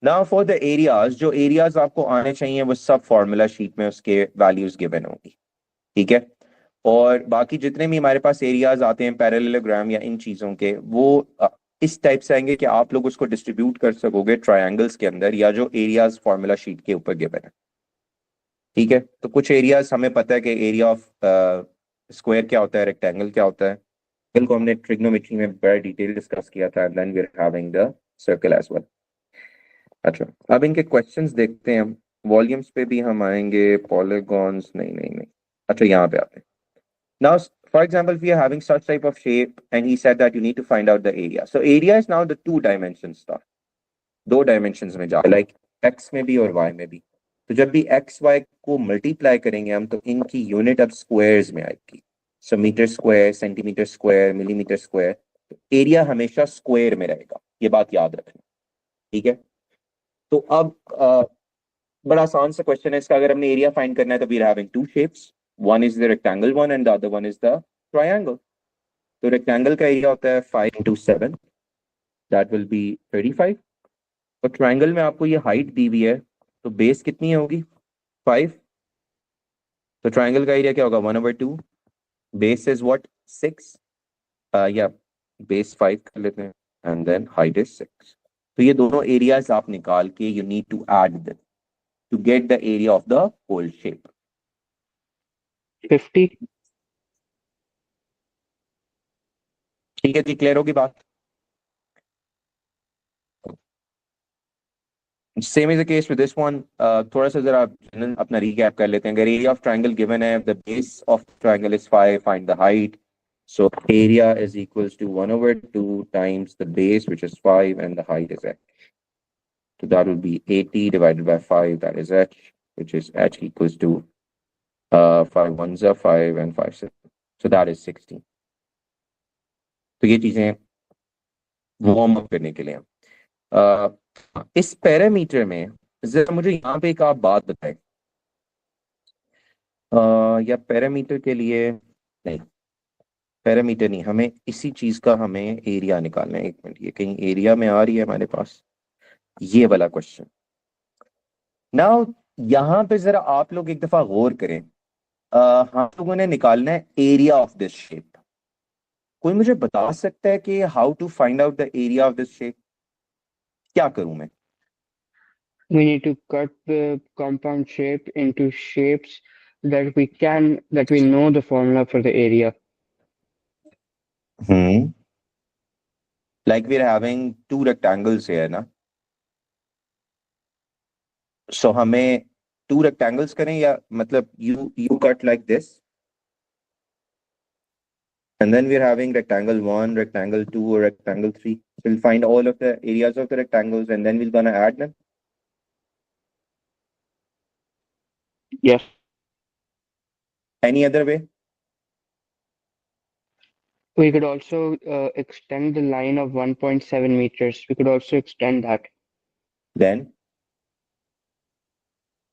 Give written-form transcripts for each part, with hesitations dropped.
Now for the areas, जो areas आपको आने चाहिए वो सब फॉर्मूला शीट में उसके वैल्यूज गिवन होंगी, ठीक है। और बाकी जितने भी हमारे पास एरियाज आते हैं पैरेललोग्राम या इन चीजों के, वो इस टाइप से आएंगे कि आप लोग उसको डिस्ट्रीब्यूट कर सकोगे ट्रायंगल्स के अंदर या जो एरियाज फॉर्मूला शीट के ऊपर गिवन है, ठीक है। तो कुछ एरियाज हमें पता है कि एरिया ऑफ स्क्वायर क्या होता है, रेक्टेंगल क्या होता है। रेक्टेंगल को हमने ट्रिग्नोमेट्री में बड़ा डिटेल डिस्कस किया था, and then we are having the circle as well. अच्छा, अब इनके क्वेश्चंस देखते हैं हम। वॉल्यूम्स पे भी हम आएंगे, पॉलीगॉन्स नहीं नहीं नहीं। अच्छा, यहाँ पे आते हैं। Now, for example, we are having such type of shape, and he said that you need to find out the area. So area is now the two dimension stuff. दो dimensions में जा, like x में भी और y में भी। तो जब भी x y को मल्टीप्लाई करेंगे हम, तो इनकी यूनिट अब स्क्वायर्स में आएगी। So metre square, centimetre square, millimetre square. तो एरिया हमेशा स्क्वायर में रहेगा, ये बात याद रखना, ठीक है। तो अब बड़ा आसान सा क्वेश्चन है इसका। अगर हमने एरिया फाइंड करना है तो we are having two shapes, one is the rectangle one and the other one is the triangle. तो रेक्टेंगल का एरिया होता है 5 into 7, दैट विल बी 35। और ट्रायंगल में आपको ये हाइट दी हुई है, तो बेस कितनी होगी 5। तो ट्रायंगल का एरिया क्या होगा 1/2, बेस इज व्हाट 6, या बेस 5 कर लेते हैं, एंड देन हाइट इज 6। तो ये दोनों एरियाज आप निकाल के you need to add them to get the area of the whole shape. 50। ठीक है जी, क्लियर होगी बात। Same is the case with this one. थोड़ा सा जरा अपना रीकैप कर लेते हैं। अगर एरिया ऑफ ट्राइंगल गिवन है, the base of triangle is 5, find the height. So area is equals to 1/2 times the base, which is 5, and the height is h. So that will be 80 divided by 5, that is h, which is h equals to 5 ones are 5 and 5 6. So that is 16. तो ये चीजें warm up करने के लिए हैं। इस parameter में जरा मुझे यहाँ पे एक आप बात बताएं। या पैरामीटर के लिए नहीं, पैरामीटर नहीं, हमें इसी चीज का हमें एरिया निकालना है। एक मिनट, ये कहीं एरिया में आ रही है हमारे पास ये वाला क्वेश्चन। नाउ यहाँ पे जरा आप लोग एक दफा गौर करें। हम लोगों ने निकालना है एरिया ऑफ दिस शेप। कोई मुझे बता सकता है कि how to find out the area of this shape? क्या करूं मैं? We need to cut the compound shape into shapes that we know the formula for the area. Hmm, like we are having two rectangles है ना। So हमें two rectangles करें, या मतलब you cut like this, and then we're having rectangle 1, rectangle 2, or rectangle 3. So we'll find all of the areas of the rectangles, and then we're gonna add them. Yes. Any other way? We could also extend the line of 1.7 meters. We could also extend that. Then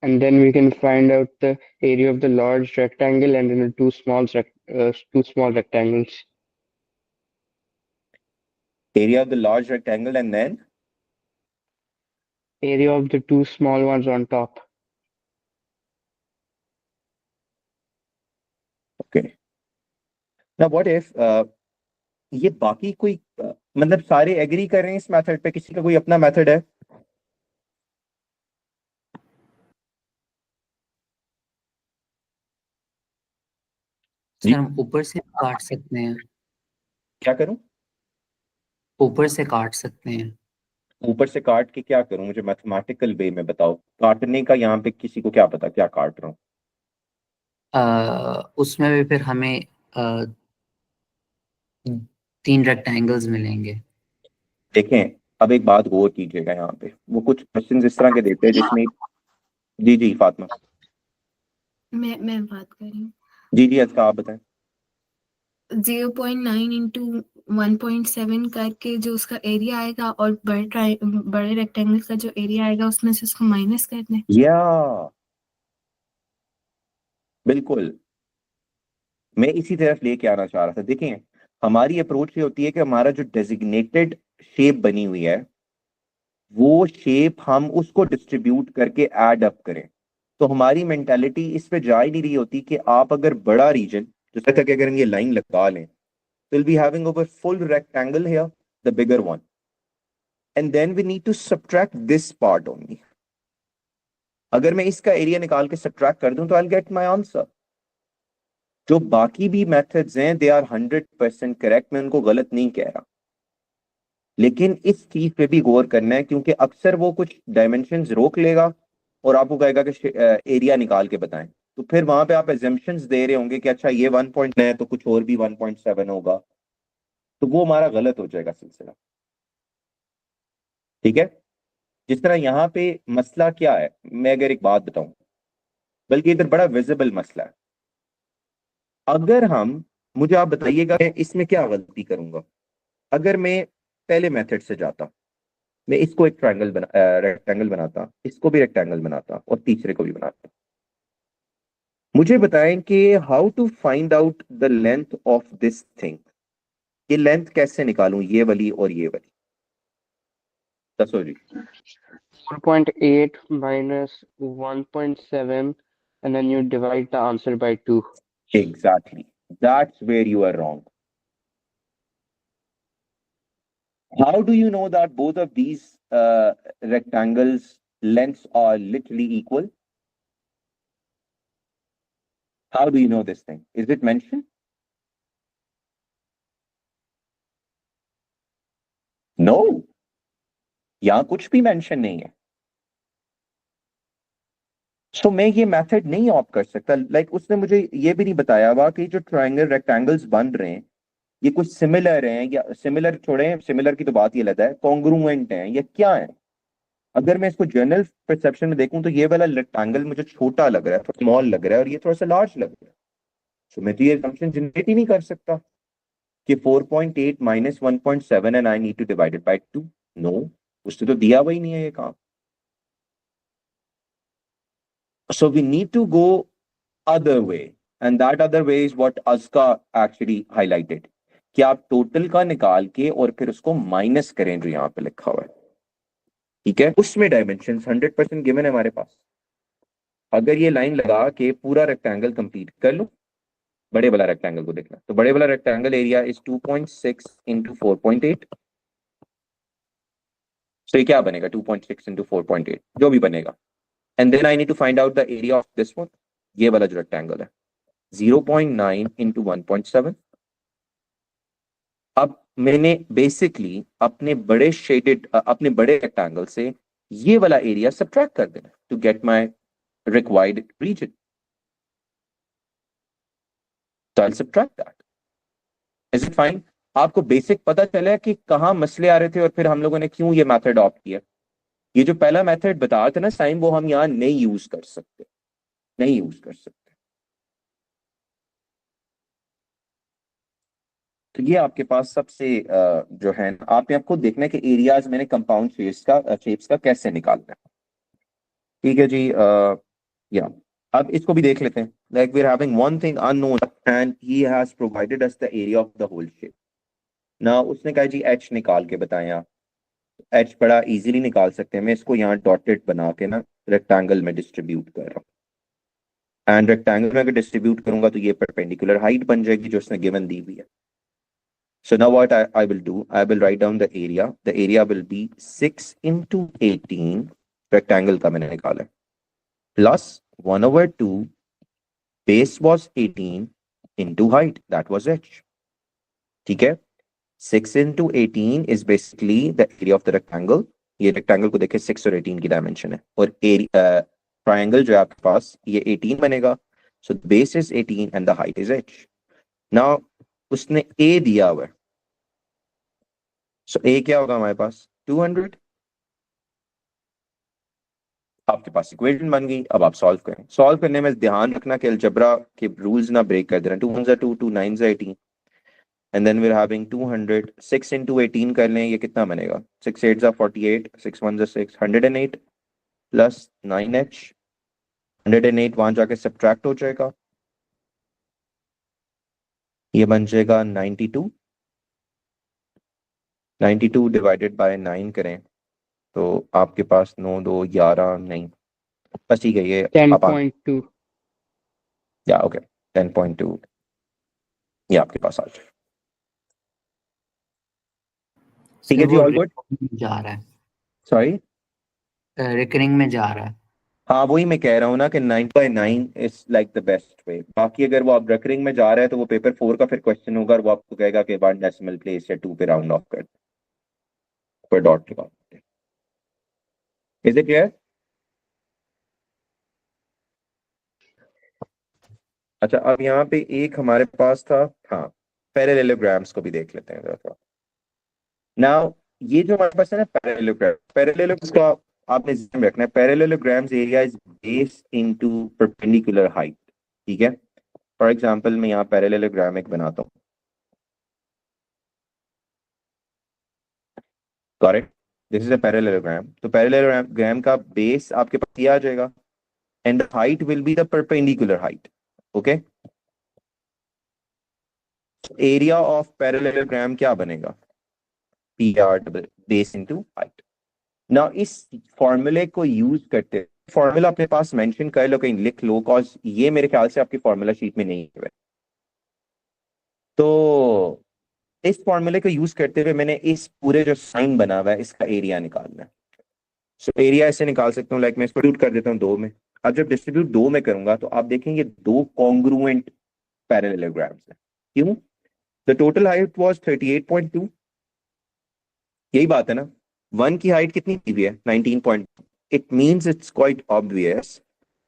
And then we can find out the area of the large rectangle and then the two small rectangles. area of the large rectangle, and then Area of the two small ones on top. okay. Now what if ये बाकी कोई मतलब सारे agree कर रहे हैं इस method पे, किसी का कोई अपना मेथड है? सर हम ऊपर से काट सकते हैं। क्या करूं? ऊपर से काट सकते हैं। ऊपर से काट के क्या करूं? मुझे मैथमेटिकल वे में बताओ। काटने का यहाँ पे किसी को क्या पता क्या काट रहा हूँ? उसमें भी फिर हमें 3 रेक्टेंगल्स मिलेंगे। देखें, अब एक बात गौर कीजिएगा, यहाँ पे वो कुछ क्वेश्चन इस तरह के देते हैं जिसमें, जी जी फातिमा, मैं बात कर रही हूँ। जी जी अच्छा आप बताएं। 0.9 इंटू 1.7 करके जो उसका एरिया आएगा, और बड़े रेक्टेंगल का जो एरिया आएगा उसमें से उसको माइनस कर दें। या बिल्कुल, मैं इसी तरफ लेके आना चाह रहा था। देखें, हमारी अप्रोच ये होती है कि हमारा जो डेजिग्नेटेड शेप बनी हुई है वो शेप हम उसको डिस्ट्रीब्यूट करके ऐड अप करें। तो हमारी मेंटालिटी इस पे जा ही नहीं रही होती कि आप अगर बड़ा रीजन, जैसे तक अगर हम ये लाइन लगा लें, तो will be having over full rectangle here, the bigger one, and then we need to subtract this part only. अगर मैं इसका एरिया निकाल के सब्ट्रैक्ट कर दूं तो I will get my answer. जो बाकी भी मेथड्स हैं दे आर 100% करेक्ट, मैं उनको गलत नहीं कह रहा, लेकिन इस चीज पे भी गौर करना है क्योंकि अक्सर वो कुछ डायमेंशंस रोक लेगा और आपको कहेगा कि एरिया निकाल के बताएं, तो फिर वहां पे आप एजम्पशंस दे रहे होंगे कि अच्छा ये 1 है तो कुछ और भी 1.7 होगा, तो वो हमारा गलत हो जाएगा सिलसिला। ठीक है, जिस तरह यहाँ पे मसला क्या है, मैं अगर एक बात बताऊं, बल्कि इधर बड़ा विजिबल मसला है। अगर हम, मुझे आप बताइएगा मैं इसमें क्या गलती करूंगा। अगर मैं पहले मेथड से जाता, मैं इसको एक रेक्टेंगल बनाता, इसको भी रेक्टेंगल बनाता और तीसरे को भी बनाता। मुझे बताएं कि how to find out the length of this thing, ये लेंथ कैसे निकालूं, ये वाली और ये वाली, दसो जी। 4.8 minus 1.7, and then you divide the answer by 2. Exactly, that's where you are wrong. How do you know that both of these rectangles lengths are literally equal? How do you know this thing? Is it mentioned? No, यहाँ कुछ भी mention नहीं है। सो मैं ये method नहीं opt कर सकता। उसने मुझे ये भी नहीं बताया हुआ कि जो ट्रायंगल रेक्टेंगल्स बन रहे हैं ये कुछ सिमिलर हैं, या सिमिलर छोड़ें, सिमिलर की तो बात ये लगता है, कॉन्ग्रुएंट हैं या क्या है। अगर मैं इसको जनरल परसेप्शन में देखूं तो ये वाला रेक्टेंगल मुझे छोटा लग रहा है, थोड़ा स्मॉल लग रहा है, और ये थोड़ा सा लार्ज लग रहा है। सो मैं तो ये असम्पशन जनरेट ही नहीं कर सकता कि 4.8 minus 1.7 and I need to divide it by 2. No, उससे तो दिया हुआ ही नहीं है ये काम। So we need to go other way, and that other way is what Azka actually highlighted, कि आप टोटल का निकाल के और फिर उसको माइनस करें जो यहाँ पे लिखा हुआ है। ठीक है, उसमें डायमेंशन 100% गिवन है हमारे पास। अगर ये लाइन लगा के पूरा रेक्टेंगल कंप्लीट कर लो, बड़े वाला रेक्टेंगल को देखना, तो बड़े वाला रेक्टेंगल एरिया इज 2.6 इंटू 4.8। तो ये क्या बनेगा, 2.6 इंटू 4.8 जो भी बनेगा, and then I need to find out the area of this one, ये वाला जो रेक्टेंगल है 0.9 इंटू 1.7। अब मैंने बेसिकली अपने बड़े रेक्टेंगल से ये वाला एरिया सब्ट्रैक्ट कर देना to get my required region. So I'll subtract that. Is it fine? आपको बेसिक पता चला कि कहाँ मसले आ रहे थे और फिर हम लोगों ने क्यों ये मेथड ऑप्ट किया। ये जो पहला मेथड बता थे ना साइम, वो हम यहाँ नहीं यूज कर सकते, नहीं यूज कर सकते। तो ये आपके पास सबसे जो है आपने आपको देखना है कि एरियाज मैंने कंपाउंड शेप्स का कैसे निकालना है। ठीक है जी, या अब इसको भी देख लेते हैं। Like we are having one thing unknown and he has provided us the area of the whole shape. ना उसने कहा जी एच निकाल के बताया, एच बड़ा इजीली निकाल सकते हैं। मैं इसको यहाँ डॉटेड बना के ना रेक्टेंगल में डिस्ट्रीब्यूट कर रहा हूँ, एंड रेक्टेंगल में अगर डिस्ट्रीब्यूट करूंगा तो ये परपेंडिकुलर हाइट बन जाएगी जो उसने गिवन दी हुई है। So now what I will do, I will write down the area. The area will be 6 into 18, rectangle का मैंने निकाला है, plus 1/2 base was 18 into height, that was h. ठीक है, 6 into 18 is basically the area of the rectangle. ये rectangle को देखें 6 और 18 की डायमेंशन है, और ट्रायंगल जो है आपके पास ये 18 बनेगा। So the base is 18 and the height is h. Now उसने a दिया हुआ है, सो a क्या होगा हमारे पास 200। आपके पास इक्वेशन बन गई। अब आप सॉल्व करें। सॉल्व करने में ध्यान रखना कि अलजेब्रा के रूल्स ना ब्रेक कर देना। 2 1 2 2 9 18 and then we are having 200। 6 into 18 कर लें, ये कितना बनेगा, 6 8 48, 6 1 6, 108 प्लस 9h। 108 वहां जाके सब्ट्रैक्ट हो जाएगा, ये बन जाएगा 92। 92 डिवाइडेड बाय 9 करें तो आपके पास 9 2 11 नहीं, बस ठीक है, ये आप 10.2. या ओके 10.2 ये आपके पास आ जाए। ठीक है जी, ऑल गुड। जा रहा है, सॉरी, रिकरिंग में जा रहा है। हाँ वही मैं कह रहा हूँ ना कि 9/9 is like the best way. बाकी अगर वो आप रेकरिंग में जा रहे हैं तो वो पेपर 4 का फिर क्वेश्चन होगा और वो आपको कहेगा कि 1 डेसिमल प्लेस या 2 पे राउंड ऑफ कर पर डॉट लगा। Is it clear? अच्छा, अब यहाँ पे एक हमारे पास था, हाँ पैरेललोग्राम्स को भी देख लेते हैं जरा। नाउ ये जो हमारे पास है ना पैरेललोग्राम्स का आपने ध्यान रखना है, parallelograms area is based into perpendicular height. ठीक है, फॉर एग्जांपल मैं यहाँ पैरेललोग्राम एक बनाता हूँ, correct, this is a parallelogram. तो पैरेललोग्राम का बेस आपके पास ये आ जाएगा and the height will be the perpendicular height. Okay, area of parallelogram क्या बनेगा? PR base into height. ना इस फॉर्मूले को यूज करते, फॉर्मूला अपने पास मेंशन कर लो, कहीं लिख लो, कॉज ये मेरे ख्याल से आपकी फॉर्मूला शीट में नहीं है। तो इस फॉर्मूले को यूज करते हुए मैंने इस पूरे जो साइन बना हुआ है इसका एरिया निकालना है। सो एरिया ऐसे निकाल सकता हूँ, लाइक मैं इसको डिस्ट्रीब्यूट कर देता हूँ 2 में। अब जब डिस्ट्रीब्यूट 2 में करूंगा तो आप देखेंगे 2 कॉन्ग्रुएंट पैरेललोग्राम्स है। क्यों? द टोटल हाइट वाज 38.2, यही बात है ना। 1 की हाइट कितनी दी हुई है? 19. It means it's quite obvious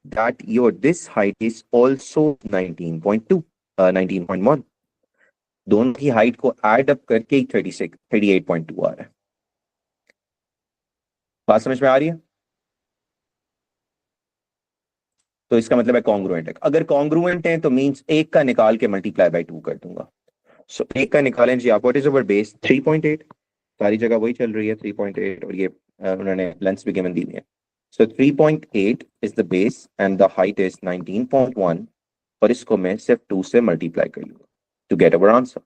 that your this height is also 19.2 19.1। दोनों की हाइट को ऐड अप करके ही 38.2 आ रहा है। बात समझ में आ रही है? तो इसका मतलब है कॉन्ग्रुएंट है। अगर कॉन्ग्रुएंट है तो मींस एक का निकाल के मल्टीप्लाई बाय 2 कर दूंगा। सो एक का निकालें जी आप, व्हाट इज ओवर बेस? 3.8, सारी जगह वही चल रही है 3.8, और ये उन्होंने लेंथ भी गिवन दी है। सो 3.8 is the base and the height is 19.1, और इसको मैं सिर्फ 2 से मल्टीप्लाई कर लूंगा टू गेट अवर आंसर।